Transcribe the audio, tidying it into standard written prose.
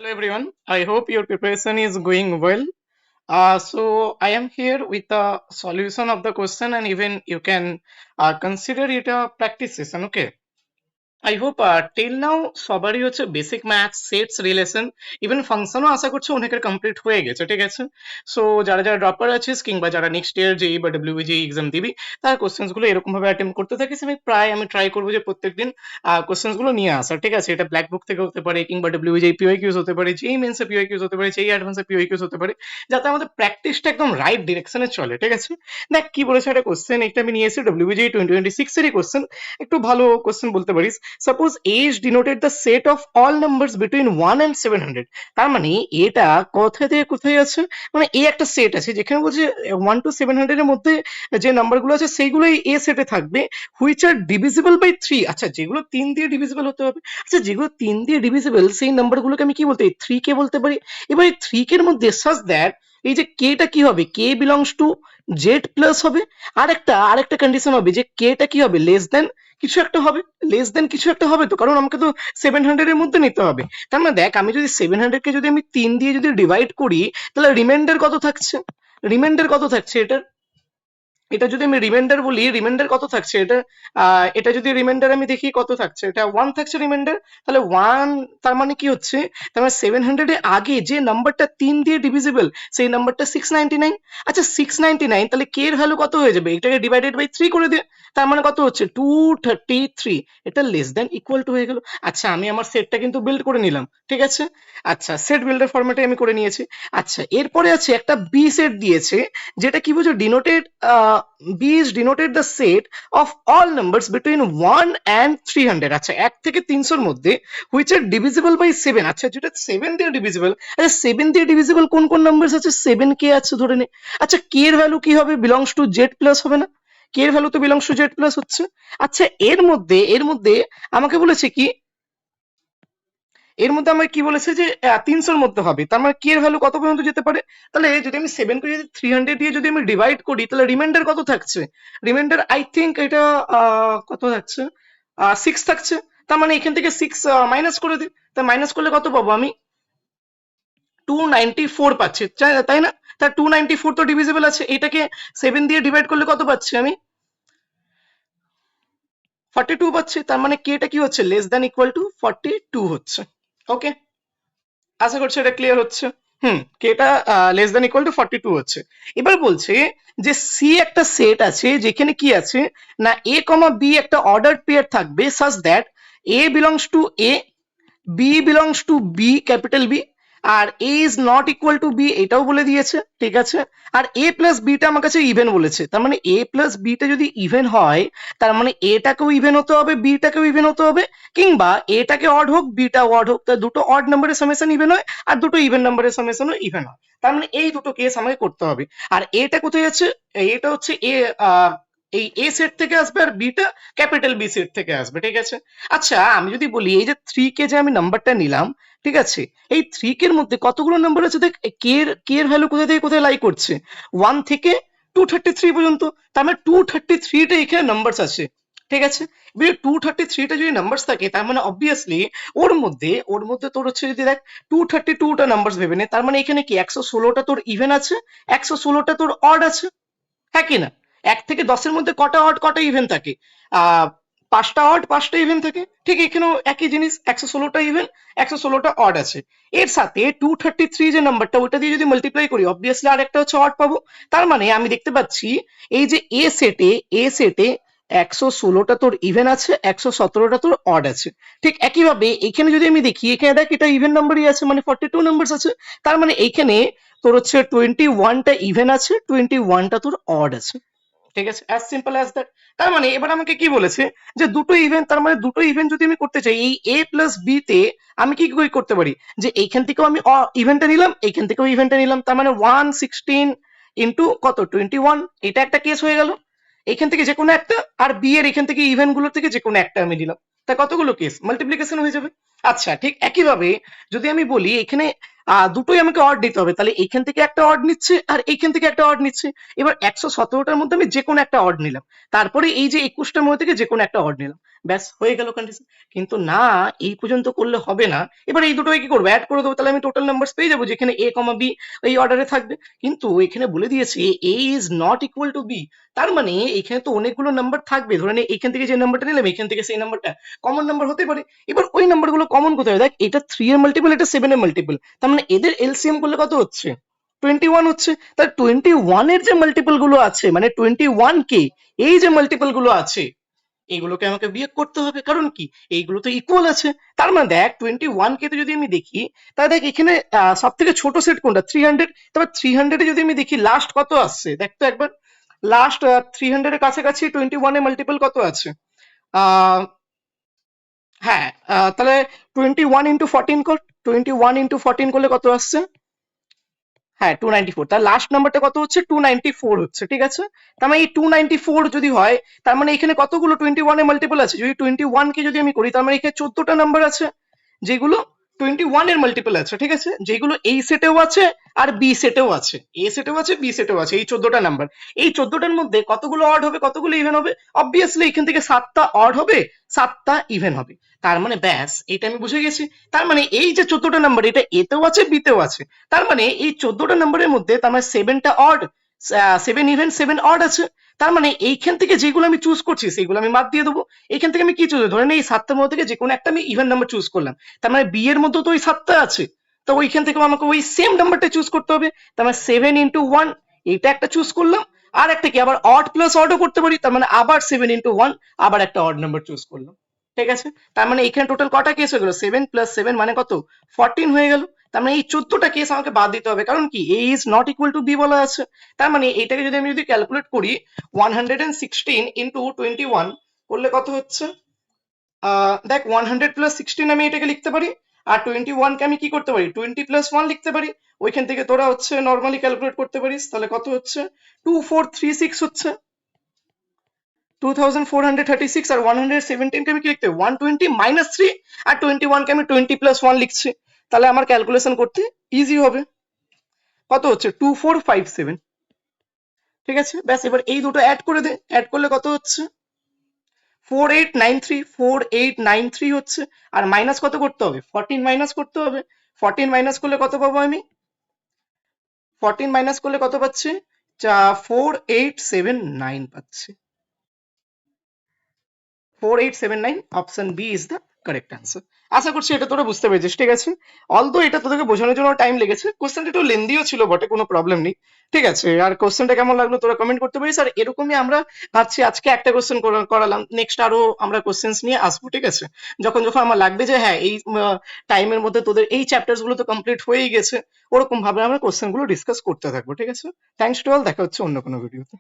Hello everyone, I hope your preparation is going well. So I am here with the solution of the question and even you can consider it a practice session. Okay. I hope till now সবারই হচ্ছে basic math sets relation even ফাংশনও আশা করছি অনেকের complete হয়ে গেছে, ঠিক আছে? সো যারা যারা ড্রপার আছিস কিংবা যারা নেক্সট ইয়ার যেই বা ডব্লিউবিজি এক্সাম দিবি তার কোশ্চেন্স গুলো এরকম ভাবে অ্যাটেম্প করতে থাকিস। আমি ট্রাই করবো যে প্রত্যেকদিন কোশ্চেন্স গুলো নিয়ে আসার, ঠিক আছে? এটা ব্ল্যাক বুক থেকে হতে পারে কিংবা ডব্লিউবিজি পিওয়াই কিউজ হতে পারে, যেই মেন্সে পিওয়াই কিউজ হতে পারে, যেই অ্যাডভান্সে পিওয়াই কিউজ হতে পারে, যাতে আমাদের প্র্যাকটিসটা একদম রাইট ডিরেকশনে চলে, ঠিক আছে? দেখ কি বলেছে একটা কোশ্চেন, এটা আমি নিয়ে এসেছি ডব্লিউবিজি 2026 এরই কোশ্চেন, একটু ভালো কোশ্চেন বলতে পারিস। Suppose age denoted the set of all numbers between 1 and 700। তার মানে এটা কোথা থেকে কোথায় আছে, মানে এ একটা সেট আছে যেখানে বলছে 1 to 700 এর মধ্যে যে নাম্বারগুলো আছে সেইগুলোই এ সেটে থাকবে, হুইচ আর ডিভিজিবল বাই 3। আচ্ছা, যেগুলো 3 দিয়ে ডিভিজিবল হতে হবে, আচ্ছা যেগুলো 3 দিয়ে ডিভিজিবল সেই নাম্বারগুলোকে আমি কি বলতে পারি, 3 কে বলতে পারি। এবার এই 3 কে এর মধ্যে সাজ দ্যাট এই যে কেটা কি হবে, কে বিলংস টু জেড প্লাস হবে। আরেকটা কন্ডিশন হবে যে কেটা কি হবে, লেস দেন কিছু একটা হবে, লেস দেন কিছু একটা হবে, তো কারণ আমাকে তো 700 এর মধ্যে নিতে হবে। তার মানে দেখ, আমি যদি 700 কে যদি আমি 3 দিয়ে যদি ডিভাইড করি তাহলে রিমাইন্ডার কত থাকছে, রিমাইন্ডার কত থাকছে এটার, এটা যদি আমি রিমাইন্ডার বলি, রিমাইন্ডার কত থাকছে এটা, এটা যদি রিমাইন্ডার আমি দেখি কত থাকছে, এটা 1 থাকছে রিমাইন্ডার। তাহলে 1 তার মানে কি হচ্ছে, তার মানে 700 এর আগে যে নাম্বারটা 3 দিয়ে ডিভিজিবল সেই নাম্বারটা 699। আচ্ছা 699, তাহলে কে এর ভ্যালু কত হয়ে যাবে, এটাকে ডিভাইডেড বাই 3 করে দে, তার মানে কত হচ্ছে 233। এটা লেস দেন ইকুয়াল টু হয়ে গেল। আচ্ছা আমি আমার সেটটা কিন্তু বিল্ড করে নিলাম, ঠিক আছে? আচ্ছা সেট বিল্ডার ফরম্যাটে আমি করে নিয়েছি। আচ্ছা এরপরে আছে একটা বি সেট দিয়েছে, যেটা কি বুঝো, denoted B is denoted the set of all numbers between 1 and 300। আচ্ছা 1 থেকে 300 এর মধ্যে which are divisible by 7। আচ্ছা যেটা 7 দিয়ে ডিভিজিবল, আচ্ছা 7 দিয়ে ডিভিজিবল কোন কোন নাম্বারস আছে, 7 কে আছে ধরে নে। আচ্ছা কে এর ভ্যালু কি হবে, বিলংস টু জেড প্লাস হবে না, কে এর ভ্যালু তো বিলংস টু জেড প্লাস হচ্ছে। আচ্ছা এর মধ্যে আমাকে বলেছে কি, এর মধ্যে আমার কি বলেছে যে 300 এর মধ্যে হবে, তার মানে কে এর ভ্যালু কত পর্যন্ত যেতে পারে। তাহলে যদি আমি 7 কে যদি 300 দিয়ে যদি আমি ডিভাইড করি তাহলে রিমাইন্ডার কত থাকছে, রিমাইন্ডার আই থিংক এটা কত থাকছে, 6 থাকছে। তার মানে এখান থেকে 6 মাইনাস করে দিই, তা মাইনাস করলে কত পাবো আমি, 294 পাচ্ছি, তাই না? তা 294 তো ডিভিজিবল আছে, এটাকে 7 দিয়ে ডিভাইড করলে কত পাচ্ছি আমি, 42 পাচ্ছি। তার মানে কে এটা কি হচ্ছে, লেস দ্যান ইকুয়াল টু 42 হচ্ছে। ওকে, আশা করছি এটা ক্লিয়ার হচ্ছে। কেটা লেস দ্যান ইকুয়াল টু 42 হচ্ছে। এবার বলছে যে সি একটা সেট আছে যেখানে কি আছে না, এ কমা বি একটা অর্ডার পেয়ার থাকবে such that A belongs to A, B belongs to B capital B, আর A is not equal to B এটাও বলে দিয়েছে, ঠিক আছে? আর এ প্লাস বিটা আমার কাছে ইভেন বলেছে, তার মানে এ প্লাস বিটা যদি ইভেন হয় তার মানে এটাকেও ইভেন হতে হবে, বিটাকেও ইভেন হতে হবে, কিংবা এটাকে অড হোক বিটা অড হোক, তা দুটো অড নাম্বারের সামেশন ইভেন হয় আর দুটো ইভেন নাম্বারের সামেশনও ইভেন হয়। তার মানে এই দুটো কেস আমাকে করতে হবে। আর এটা কোথায় আছে, এটা হচ্ছে এ, এই এ সেট থেকে আসবে আর বিটা ক্যাপিটাল বি সেট থেকে আসবে, ঠিক আছে? আচ্ছা আমি যদি বলি এই যে 3 কে যে আমি নাম্বারটা নিলাম, ঠিক আছে, এই 3 এর মধ্যে কতগুলো নাম্বার আছে দেখ, কে এর ভ্যালু কোথা থেকে কোথায় লাই করছে, 1 থেকে 233 পর্যন্ত। তার মানে 233টা এখানে নাম্বারস আছে, ঠিক আছে? এবার 233টা যদি নাম্বারস থাকে তার মানে অবভিয়াসলি ওর মধ্যে তোর হচ্ছে, যদি দেখ 232টা নাম্বারস ভেবে নে, তার মানে এখানে কি 116টা তোর ইভেন আছে, 116টা তোর অড আছে, হ্যাঁ কি না? 1 থেকে 10 এর মধ্যে কটা অড কটা ইভেন থাকে, আহ 5টা অড 5টা ইভেন থাকে, ঠিক এখানেও একই জিনিস, 116টা ইভেন 116টা অড আছে। এর সাথে 233 যে নাম্বারটা ওটা দিয়ে যদি মাল্টিপ্লাই করি অবভিয়াসলি আর একটা হচ্ছে অড পাবো। তার মানে আমি দেখতে পাচ্ছি এই যে এ সেটে 116টা তোর ইভেন আছে, 117টা তোর অড আছে। ঠিক একইভাবে এখানে যদি আমি দেখি, এখানে দেখ এটা ইভেন নাম্বারই আছে, মানে 42 নাম্বার আছে। তার মানে এইখানে তোর হচ্ছে 21টা ইভেন আছে, 21টা তোর অড আছে, ঠিক আছে? As simple as that. তার মানে এবার আমাকে কি বলেছে যে দুটো ইভেন্ট, তার মানে দুটো ইভেন্ট যদি আমি করতে চাই এই এ প্লাস বি তে, আমি কি করে করতে পারি, যে এইখান থেকেও আমি ইভেন্টটা নিলাম, এইখান থেকেও ইভেন্টটা নিলাম, তার মানে 116 ইন্টু কত 21, এটা একটা কেস হয়ে গেল। এইখান থেকে যে কোনো একটা, আর বি এর এখান থেকে ইভেন্ট গুলো থেকে যে কোনো একটা আমি নিলাম, তা কতগুলো কেস মাল্টিপ্লিকেশন হয়ে যাবে। আচ্ছা ঠিক একইভাবে যদি আমি বলি এখানে দুটোই আমাকে অড দিতে হবে, তাহলে এইখান থেকে একটা অড নিচ্ছে আর এইখান থেকে একটা অড নিচ্ছে। এবার 117টার মধ্যে আমি যে কোনো একটা অড নিলাম, তারপরে এই যে 21টার মধ্যে থেকে যে কোনো একটা অড নিলাম, ব্যাস হয়ে গেল কন্ডিশন। কিন্তু না, এই পর্যন্ত করলে হবে না। এবার এই দুটোকে কি করবো, অ্যাড করে দেবো, তাহলে আমি টোটাল নাম্বারস পেয়ে যাবো যেখানে এ কমা বি এই অর্ডারে থাকবে। কিন্তু এখানে বলে দিয়েছে A is not equal to B, তার মানে এখানে তো অনেকগুলো নাম্বার থাকবে, ধরে নে এইখান থেকে যে নাম্বারটা নিলাম এখান থেকে সেই নাম্বারটা কমন নাম্বার হতে পারে। এবার ওই নাম্বারগুলো কমন কোথায়, দেখ এটা 3 এর মাল্টিপল, এটা 7 এর মাল্টিপল, তার মানে এদের এলসিএম করলে কত হচ্ছে, 21 হচ্ছে। তাহলে 21 এর যে মাল্টিপল গুলো আছে, মানে 21 কে এই যে মাল্টিপল গুলো আছে এইগুলোকে আমাকে বিয়োগ করতে হবে, কারণ কি এইগুলো তো ইকুয়াল আছে। তার মানে দেখ 21 কে যদি আমি দেখি, তাহলে দেখ এখানে সব থেকে ছোট সেট কোনটা, 300। তবে 300 এ যদি আমি দেখি লাস্ট কত আসছে, দেখ তো একবার লাস্ট 300 এর কাছাকাছি 21 এর মাল্টিপল কত আছে। আহ হ্যাঁ, তাহলে 21 ইন্টু 14 কর, 21 ইন্টু 14 করলে কত আসছে, হ্যাঁ 294। তার লাস্ট নাম্বারটা কত হচ্ছে, 294 হচ্ছে, ঠিক আছে। তার মানে এই 294 যদি হয়, তার মানে এখানে কতগুলো 21 এর মাল্টিপল আছে, যদি 21 কে যদি আমি করি, তার মানে এখানে 14টা নাম্বার আছে যেগুলো 21 এর মাল্টিপল আছে, ঠিক আছে, যেগুলো এই সেটেও আছে আর বি সেটেও আছে, এ সেটেও আছে বি সেটেও আছে, এই 14টা নাম্বার। এই 14টার মধ্যে কতগুলো অড হবে কতগুলো ইভেন হবে, অবভিয়াসলি এখান থেকে 7টা অড হবে 7টা ইভেন হবে। তার মানে ব্যাস এটা আমি বুঝে গেছি। তার মানে এই যে 14টা নাম্বার এটা এতেও আছে বিতেও আছে, তার মানে এই 14টা নাম্বারের মধ্যে তার মানে 7টা অড, 7 ইভেন 7 অড আছে। তার মানে এইখান থেকে যেগুলো আমি চুজ করছি সেগুলো আমি বাদ দিয়ে দেবো। এখান থেকে আমি কি চুজ, ধরেন এই 7টার মধ্যে থেকে যে কোনো একটা আমি ইভেন নাম্বার চুজ করলাম, তার মানে বি এর মধ্যেও তো ওই 7টা আছে, তো ওইখান থেকে আমাকে ওই সেম নাম্বারটা চুজ করতে হবে। তার মানে 7 ইন্টু 1 এটা একটা চুজ করলাম, আর একটা কি আবার অড প্লাস অডও করতে পারি, তার মানে আবার 7 ইন্টু 1 আবার একটা অড নাম্বার চুজ করলাম, ঠিক আছে। তার মানে এখানে টোটাল কটা কেস হয়ে গেল, 7 প্লাস 7 মানে কত, 14 হয়ে গেল। তার মানে এই 14টা কেস আমাকে বাদ দিতে হবে, কারণ কি A is not equal to B বলা আছে। তার মানে এইটাকে যদি আমি ক্যালকুলেট করি, 116 ইন্টু 21 করলে কত হচ্ছে, দেখ 100 প্লাস 16 আমি এটাকে লিখতে পারি, আর 21 কে আমি কি করতে পারি, 20 প্লাস 1 লিখতে পারি। ওইখান থেকে তোরা হচ্ছে নর্মালি ক্যালকুলেট করতে পারিস, তাহলে কত হচ্ছে 2436 হচ্ছে, 2436। আর 117 কে আমি কি লিখতে হবে, 120 মাইনাস 3, আর 21 কে আমি 20 প্লাস 1 লিখছি, তাহলে আমার ক্যালকুলেশন করতে ইজি হবে। কত হচ্ছে 2457, ঠিক আছে। ব্যাস এবার এই দুটো অ্যাড করে দে, অ্যাড করলে কত হচ্ছে 4893, 4893 হচ্ছে। আর মাইনাস কত করতে হবে, 14 মাইনাস করতে হবে। 14 মাইনাস করলে কত পাবো আমি, 14 মাইনাস করলে কত পাচ্ছি, 4879 পাচ্ছি, 4879। Option B is the correct answer. আশা করছি এটা তোরা বুঝতে পেরেছিস, ঠিক আছে। অলদো এটা তোদেরকে বোঝানোর জন্য টাইম লেগেছে, কোশ্চেনটা একটু লেন্দিও ছিল বটে, কোনো প্রবলেম নেই, ঠিক আছে। আর কোশ্চেনটা কেমন লাগলো তোরা কমেন্ট করতে পারিস। আর এরকমই আমরা ভাবছি আজকে একটা কোশ্চেন করালাম, নেক্সট আরো আমরা কোশ্চেন্স নিয়ে আসবো, ঠিক আছে। যখন যখন আমার লাগবে যে হ্যাঁ এই টাইমের মধ্যে তোদের এই চ্যাপ্টার্স গুলো তো কমপ্লিট হয়েই গেছে, ওরকম ভাবে আমরা কোশ্চেন গুলো ডিসকাস করতে থাকবো, ঠিক আছে। থ্যাংকস টু অল, দেখা হচ্ছে অন্য কোনো ভিডিওতে।